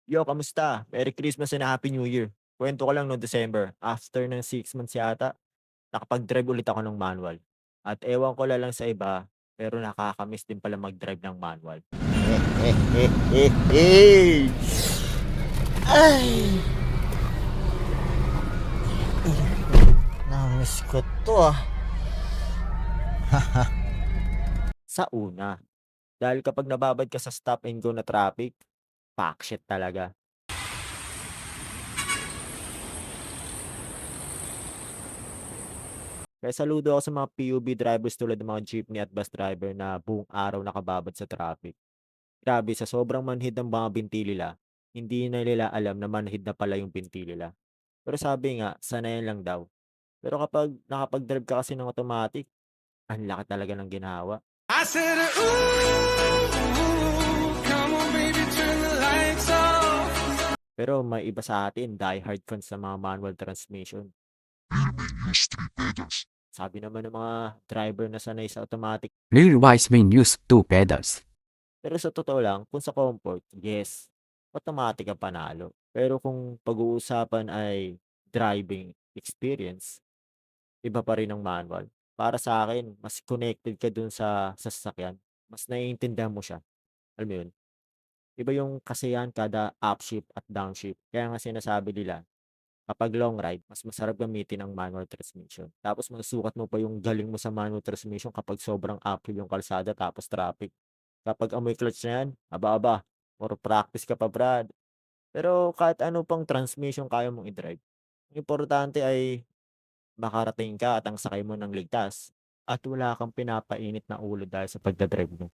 Yo, kamusta? Merry Christmas and Happy New Year. Kwento ko lang no December, after ng 6 months yata, nakapag-drive ulit ako ng manual. At ewan ko lang sa iba, pero nakakamiss din pala mag-drive ng manual. Ay! Namiss ko to ah. Sa una, dahil kapag nababad ka sa stop and go na traffic, fuck shit talaga. Kaya saludo ako sa mga PUB drivers tulad ng mga jeepney at bus driver na buong araw nakababad sa traffic. Grabe, sa sobrang manhid ng mga binti nila, hindi na nila alam na manhid na pala yung binti nila. Pero sabi nga, sanayan lang daw. Pero kapag nakapag-drive ka kasi ng automatic, ang laki talaga ng ginhawa. I said, ooh, come on, baby, turn the lights off. Pero may iba sa atin, die hard fans sa mga manual transmission. Sabi naman ng mga driver na sanay sa automatic. Rear wise main use 2 pedals. Pero sa totoo lang, kung sa comfort, yes, automatic ang panalo. Pero kung pag-uusapan ay driving experience, iba pa rin ang manual. Para sa akin, mas connected ka dun sa sasakyan. Mas naiintindihan mo siya. Alam mo yun? Iba yung kasiyahan kada upshift at downshift. Kaya nga sinasabi nila, kapag long ride, mas masarap gamitin ang manual transmission. Tapos masusukat mo pa yung galing mo sa manual transmission kapag sobrang uphill yung kalsada tapos traffic. Kapag amoy clutch na yan, aba-aba, more practice ka pa, brad. Pero kahit ano pang transmission kaya mong i-drive. Ang importante ay makarating ka at ang sakay mo ng ligtas at wala kang pinapainit na ulo dahil sa pagdadrive mo.